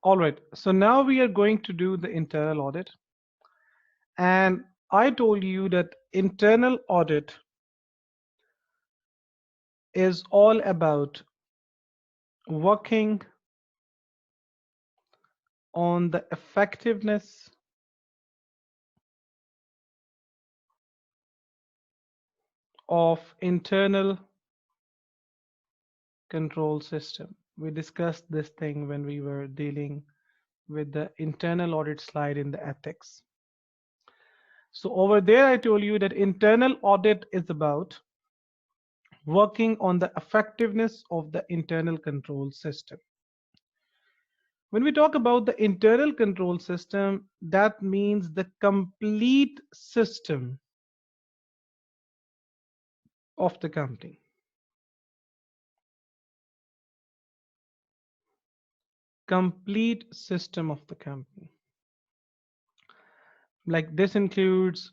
All right, so now we are going to do the internal audit. And I told you that internal audit is all about working on the effectiveness of internal control system. We discussed this thing when we were dealing with the internal audit slide in the ethics. So over there, I told you that internal audit is about working on the effectiveness of the internal control system. When we talk about the internal control system, that means the complete system of the company. Complete system of the company. Like this includes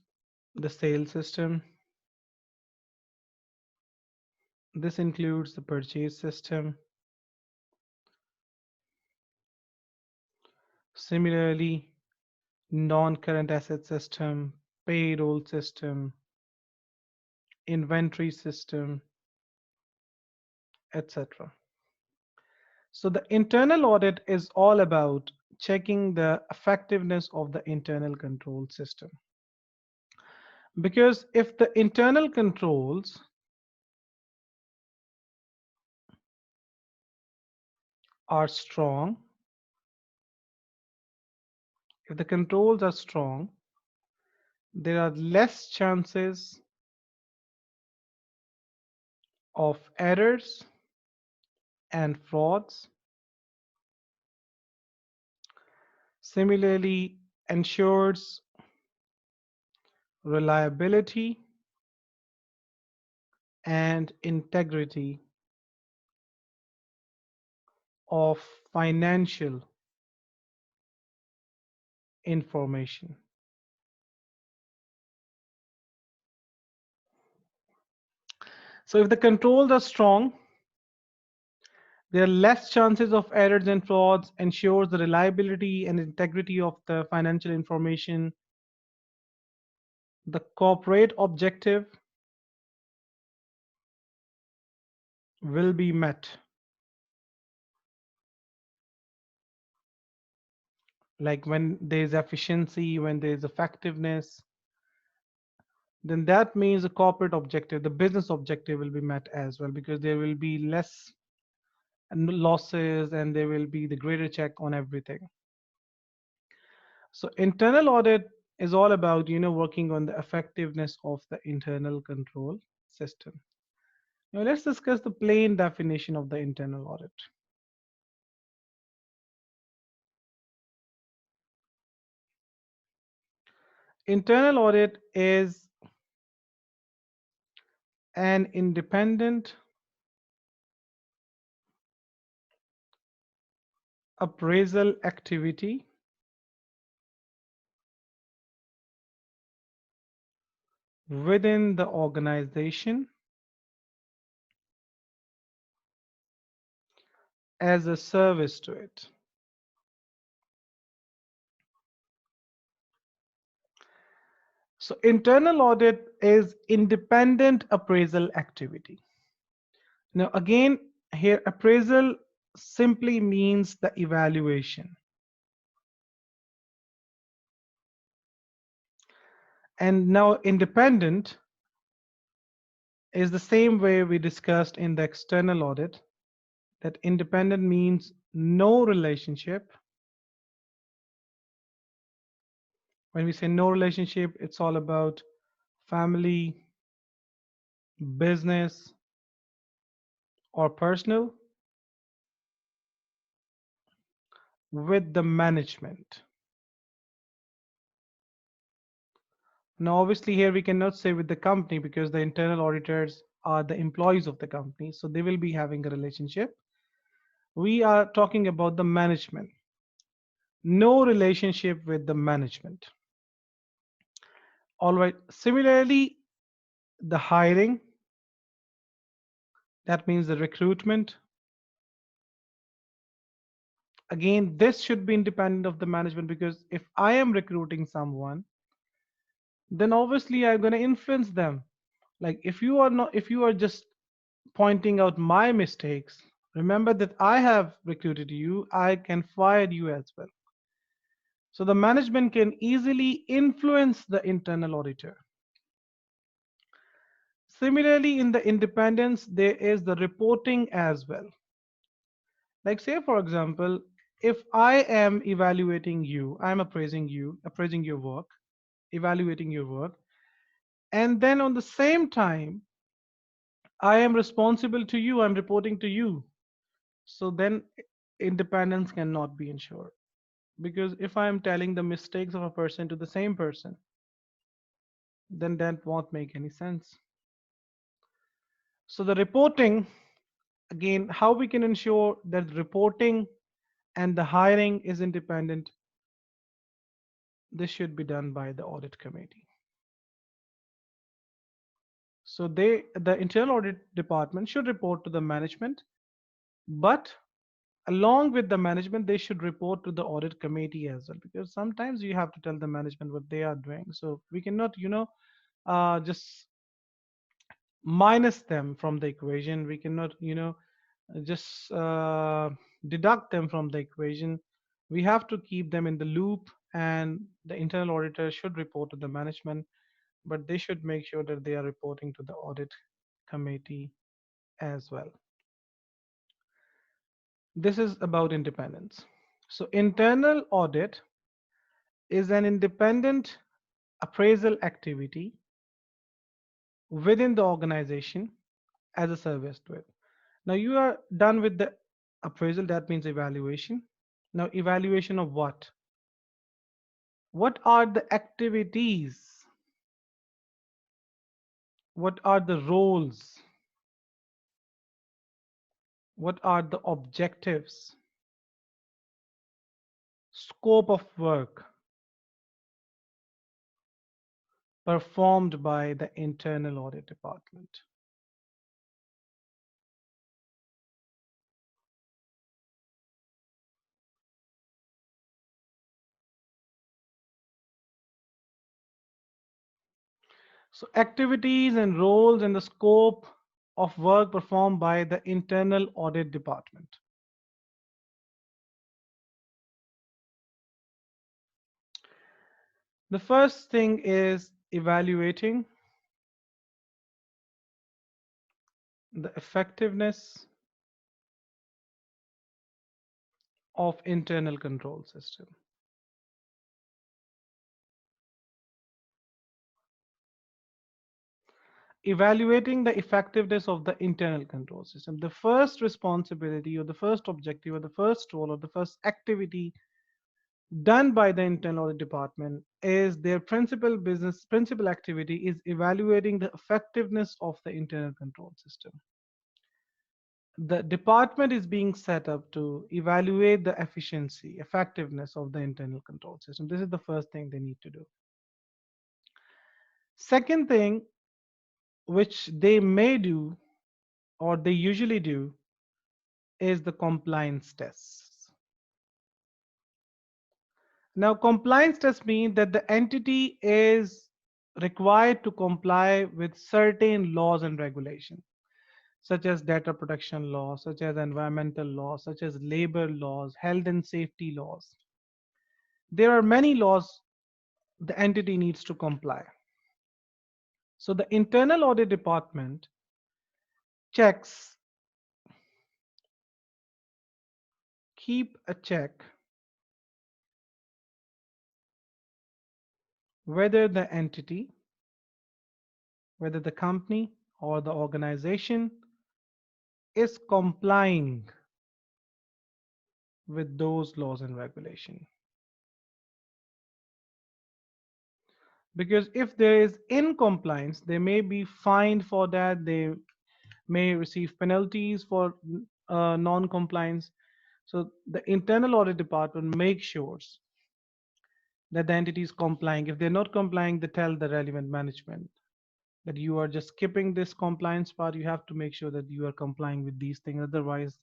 the sales system. This includes the purchase system. Similarly, non-current asset system, payroll system, inventory system, etc. So the internal audit is all about checking the effectiveness of the internal control system. Because if the internal controls are strong, if the controls are strong, there are less chances of errors and frauds. Similarly, ensures reliability and integrity of financial information. So if the controls are strong, there are less chances of errors and frauds, ensures the reliability and integrity of the financial information. The corporate objective will be met. Like when there's efficiency, when there's effectiveness, then that means the corporate objective, the business objective will be met as well, because there will be less losses and there will be the greater check on everything. So internal audit is all about, working on the effectiveness of the internal control system. Now let's discuss the plain definition of the internal audit. Internal audit is an independent appraisal activity within the organization as a service to it. So internal audit is independent appraisal activity. Now again, here appraisal simply means the evaluation. And now independent is the same way we discussed in the external audit, that independent means no relationship. When we say no relationship, it's all about family, business, or personal with the management. Now, obviously, here we cannot say with the company because the internal auditors are the employees of the company, so they will be having a relationship. We are talking about the management. No relationship with the management. All right. Similarly, the hiring, that means the recruitment Again, this should be independent of the management, because if I am recruiting someone, then obviously I'm going to influence them. Like if you are just pointing out my mistakes, remember that I have recruited you, I can fire you as well. So the management can easily influence the internal auditor. Similarly, in the independence, there is the reporting as well. Like, say, for example, if I am evaluating you, I'm appraising your work, evaluating your work, and then on the same time, I am responsible to you, I'm reporting to you. So then independence cannot be ensured. Because if I am telling the mistakes of a person to the same person, then that won't make any sense. So the reporting, again, how we can ensure that reporting and the hiring is independent, this should be done by the audit committee. So the internal audit department should report to the management, but along with the management, they should report to the audit committee as well, because sometimes you have to tell the management what they are doing. So we cannot, just minus them from the equation. We cannot, just deduct them from the equation. We have to keep them in the loop, and the internal auditor should report to the management, but they should make sure that they are reporting to the audit committee as well. This is about independence. So internal audit is an independent appraisal activity within the organization as a service to it. Now you are done with the appraisal, that means evaluation. Now, evaluation of what? What are the activities? What are the roles? What are the objectives? Scope of work performed by the internal audit department. So, activities and roles and the scope of work performed by the internal audit department. The first thing is evaluating the effectiveness of internal control system. Evaluating the effectiveness of the internal control system. The first responsibility or the first objective or the first role or the first activity done by the internal audit department is their principal activity is evaluating the effectiveness of the internal control system. The department is being set up to evaluate the efficiency, effectiveness of the internal control system. This is the first thing they need to do. Second thing, which they may do or they usually do, is the compliance tests. Now, compliance tests mean that the entity is required to comply with certain laws and regulations, such as data protection laws, such as environmental laws, such as labor laws, health and safety laws. There are many laws the entity needs to comply. So the internal audit department checks, keep a check whether the entity, whether the company or the organization is complying with those laws and regulations. Because if there is incompliance, they may be fined for that, they may receive penalties for non-compliance. So the internal audit department makes sure that the entity is complying. If they're not complying, they tell the relevant management that you are just skipping this compliance part. You have to make sure that you are complying with these things. Otherwise,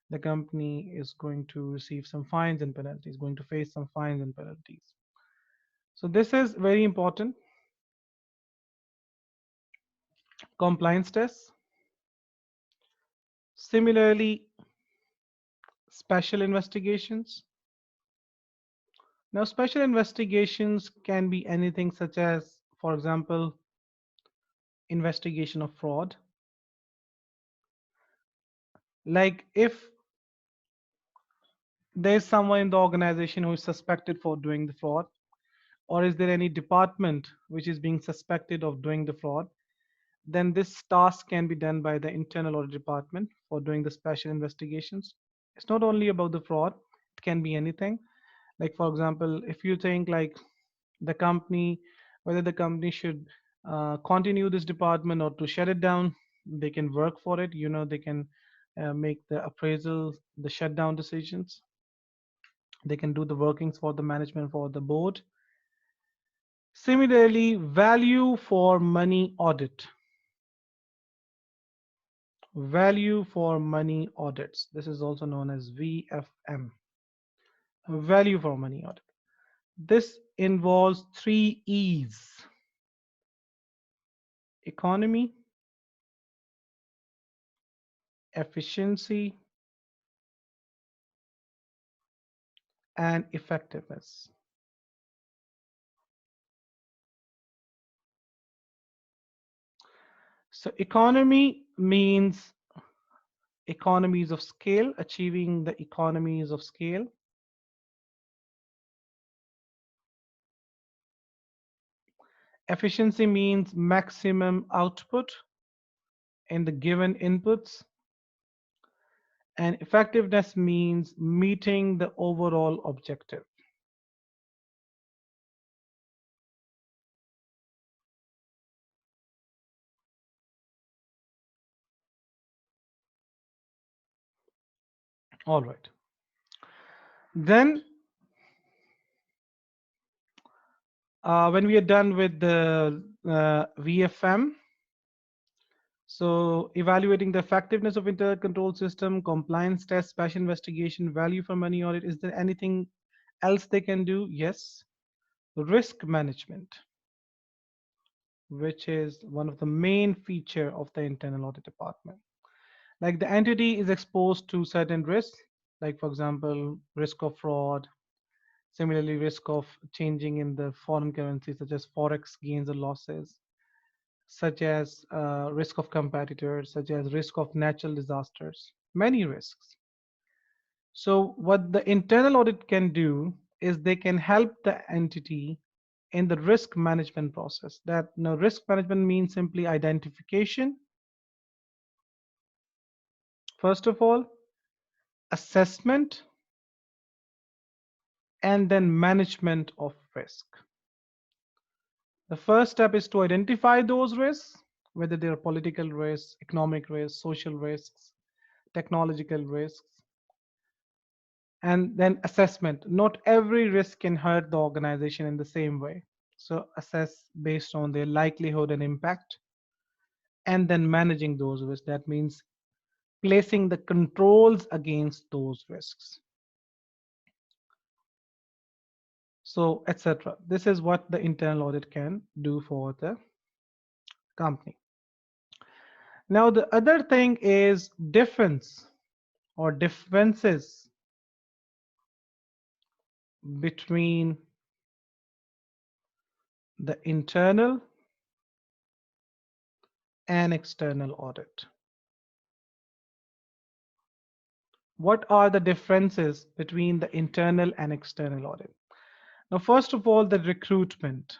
the company is going to receive some fines and penalties, going to face some fines and penalties. So this is very important. Compliance tests. Similarly, special investigations. Now, special investigations can be anything such as, for example, investigation of fraud. Like if there is someone in the organization who is suspected for doing the fraud, or is there any department which is being suspected of doing the fraud, then this task can be done by the internal audit department for doing the special investigations. It's not only about the fraud, it can be anything. Like for example, if you think like the company, whether the company should continue this department or to shut it down, they can work for it. They can make the appraisal, the shutdown decisions. They can do the workings for the management, for the board. Similarly, value for money audit. Value for money audits. This is also known as VFM. Value for money audit. This involves 3 E's: economy, efficiency, and effectiveness. So economy means economies of scale, achieving the economies of scale. Efficiency means maximum output in the given inputs. And effectiveness means meeting the overall objective. All right. Then when we are done with the VFM, so evaluating the effectiveness of internal control system, compliance test, special investigation, value for money audit, is there anything else they can do? Yes. Risk management, which is one of the main feature of the internal audit department. Like the entity is exposed to certain risks, like for example, risk of fraud, similarly risk of changing in the foreign currency, such as forex gains or losses, such as risk of competitors, such as risk of natural disasters, many risks. So what the internal audit can do is they can help the entity in the risk management process. That now risk management means simply identification, first of all, assessment, and then management of risk. The first step is to identify those risks, whether they are political risks, economic risks, social risks, technological risks, and then assessment. Not every risk can hurt the organization in the same way. So assess based on their likelihood and impact, and then managing those risks. That means placing the controls against those risks. So, etc. This is what the internal audit can do for the company. Now, the other thing is difference or differences between the internal and external audit. What are the differences between the internal and external audit? Now, first of all, the recruitment.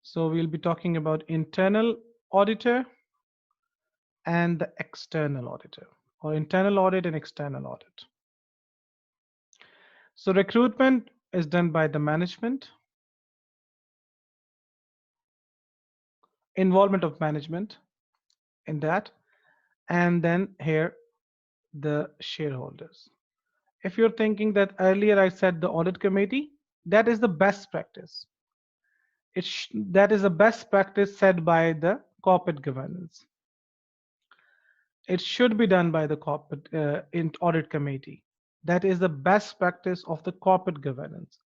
So we'll be talking about internal auditor and the external auditor, or internal audit and external audit. So recruitment is done by the management, involvement of management in that, and then here the shareholders. If you're thinking that earlier I said the audit committee, that is the best practice. That is the best practice set by the corporate governance. It should be done by the corporate audit committee. That is the best practice of the corporate governance.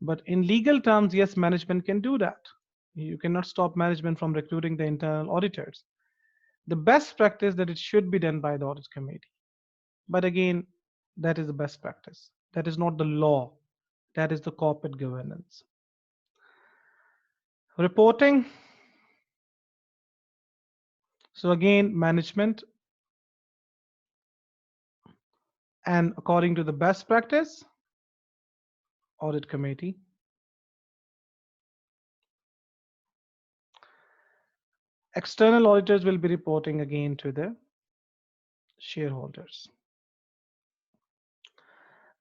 But in legal terms, yes, management can do that. You cannot stop management from recruiting the internal auditors. The best practice that it should be done by the audit committee. But again, that is the best practice. That is not the law. That is the corporate governance. Reporting. So again, management, and according to the best practice, audit committee. External auditors will be reporting again to the shareholders.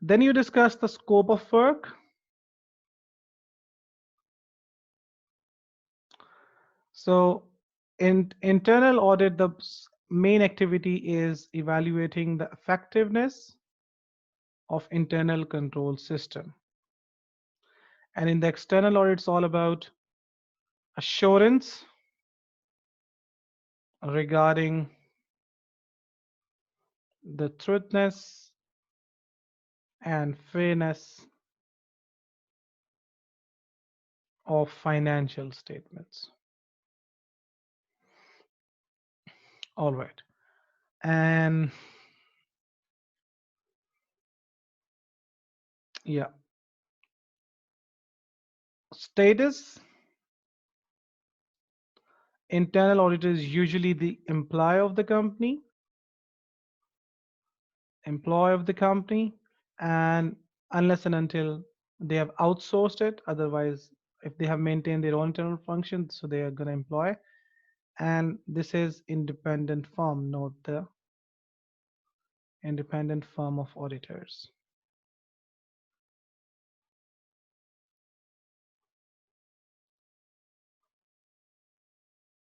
Then you discuss the scope of work. So in internal audit, the main activity is evaluating the effectiveness of internal control system. And in the external audit, it's all about assurance regarding the truthness and fairness of financial statements. All right. And yeah, status. Internal auditor is usually the employee of the company, and unless and until they have outsourced it, otherwise, if they have maintained their own internal function, so they are going to employ. And this is independent firm, not the independent firm of auditors.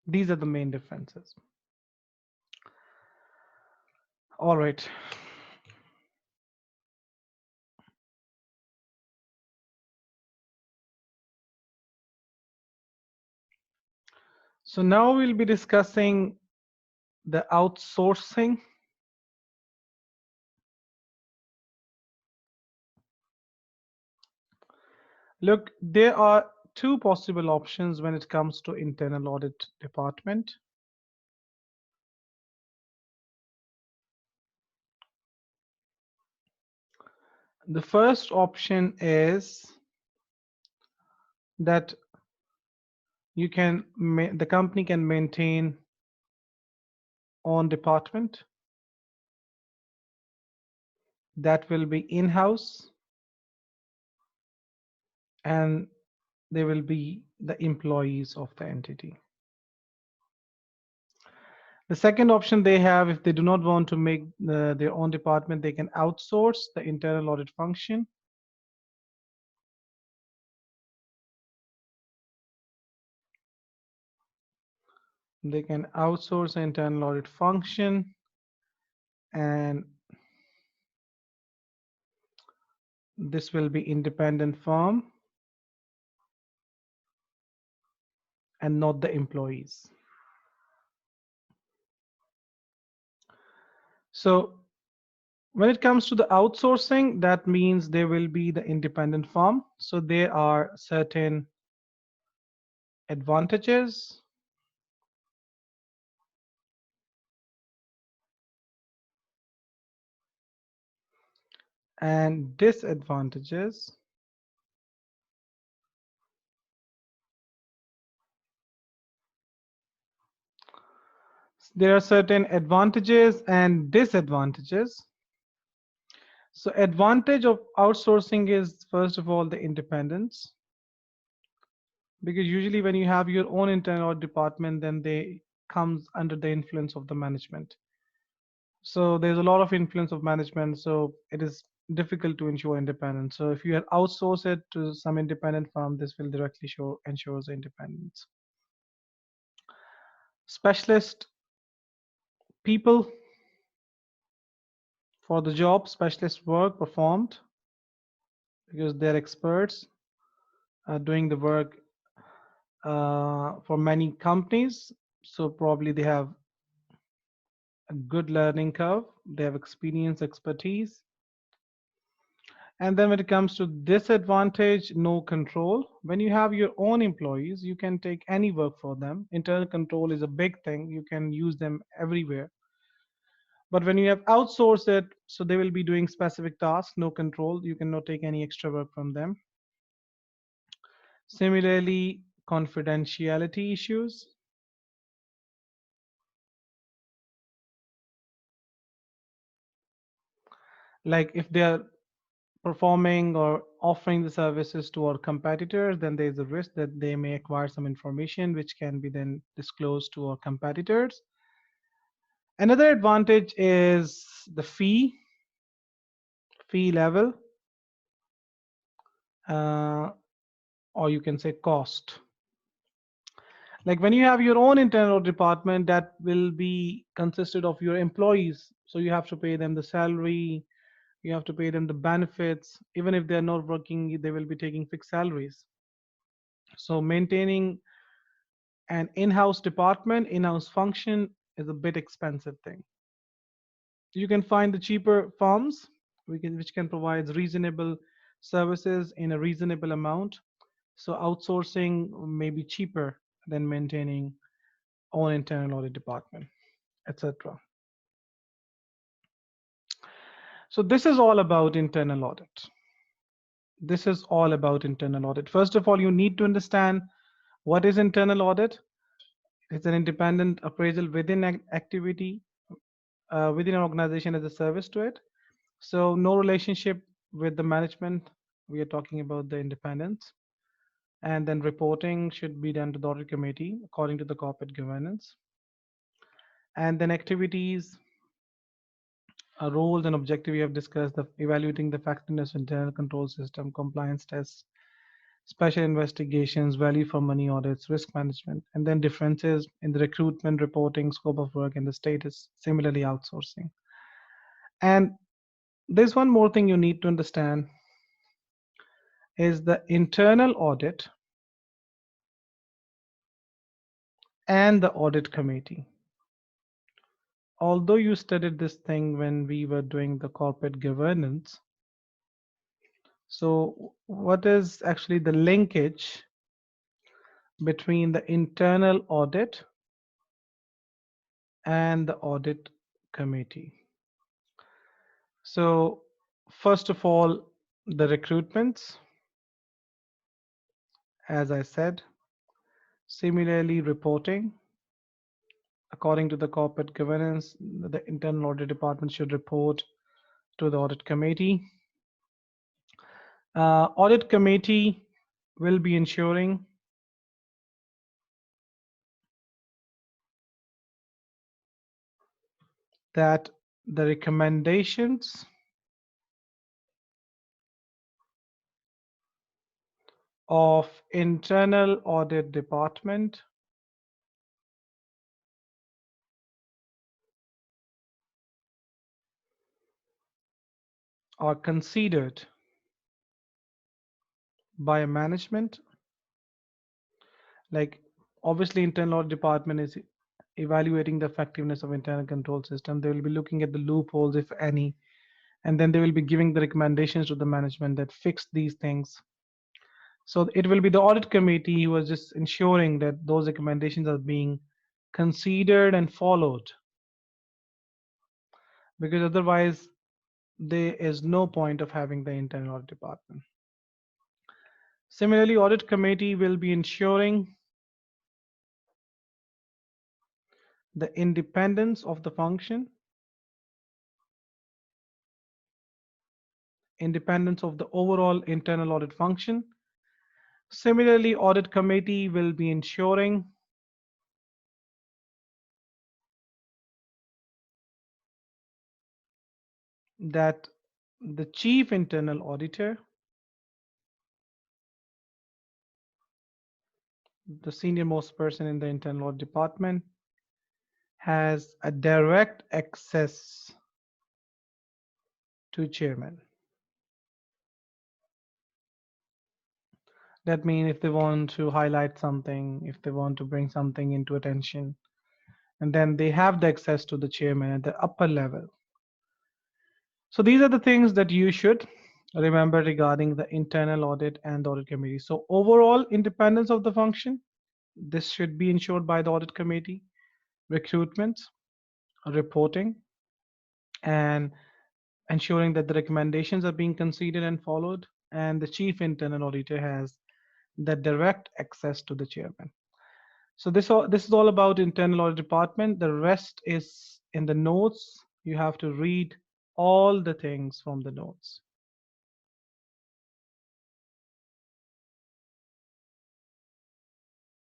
These are the main differences. All right. So now we'll be discussing the outsourcing. Look, there are two possible options when it comes to internal audit department. The first option is that the company can maintain own department that will be in-house, and they will be the employees of the entity. The second option they have, if they do not want to make their own department, they can outsource the internal audit function. They can outsource the internal audit function, and this will be independent firm and not the employees. So when it comes to the outsourcing, that means they will be the independent firm. So there are certain advantages and disadvantages. There are certain advantages and disadvantages. So advantage of outsourcing is, first of all, the independence. Because usually when you have your own internal audit department, then they comes under the influence of the management. So there's a lot of influence of management, so it is difficult to ensure independence. So if you outsource it to some independent firm, this will directly ensures independence. Specialist people for the job, specialist work performed, because they're experts doing the work for many companies. So probably they have a good learning curve, they have experience, expertise. And then when it comes to disadvantage, no control. When you have your own employees, you can take any work for them. Internal control is a big thing. You can use them everywhere. But when you have outsourced it, so they will be doing specific tasks, no control. You cannot take any extra work from them. Similarly, confidentiality issues. Like if they are performing or offering the services to our competitors, then there is a risk that they may acquire some information which can be then disclosed to our competitors. Another advantage is the fee level, uh, or you can say cost. Like when you have your own internal department, that will be consisted of your employees. So you have to pay them the salary, you have to pay them the benefits. Even if they're not working, they will be taking fixed salaries. So maintaining an in-house department, in-house function is a bit expensive thing. You can find the cheaper firms which can provide reasonable services in a reasonable amount. So outsourcing may be cheaper than maintaining own internal audit department, etc. So this is all about internal audit. This is all about internal audit. First of all, you need to understand what is internal audit. It's an independent appraisal within an activity, within an organization as a service to it. So no relationship with the management. We are talking about the independence. And then reporting should be done to the audit committee according to the corporate governance. And then activities, roles and objective we have discussed, the evaluating the effectiveness of internal control system, compliance tests, special investigations, value for money audits, risk management, and then differences in the recruitment, reporting, scope of work, and the status, similarly outsourcing. And there's one more thing you need to understand is the internal audit and the audit committee. Although you studied this thing when we were doing the corporate governance, so what is actually the linkage between the internal audit and the audit committee? So first of all, the recruitments, as I said, similarly reporting. According to the corporate governance, the internal audit department should report to the audit committee. Audit committee will be ensuring that the recommendations of internal audit department are considered by management. Like obviously internal audit department is evaluating the effectiveness of internal control system. They will be looking at the loopholes, if any, and then they will be giving the recommendations to the management that fix these things. So it will be the audit committee who is just ensuring that those recommendations are being considered and followed, because otherwise there is no point of having the internal audit department. Similarly, audit committee will be ensuring the independence of the function, independence of the overall internal audit function. Similarly, audit committee will be ensuring that the chief internal auditor, the senior most person in the internal audit department, has a direct access to chairman. That means if they want to highlight something, if they want to bring something into attention, and then they have the access to the chairman at the upper level. So these are the things that you should remember regarding the internal audit and the audit committee. So overall independence of the function, this should be ensured by the audit committee, recruitment, reporting, and ensuring that the recommendations are being considered and followed, and the chief internal auditor has the direct access to the chairman. So this is all about internal audit department. The rest is in the notes. You have to read all the things from the notes.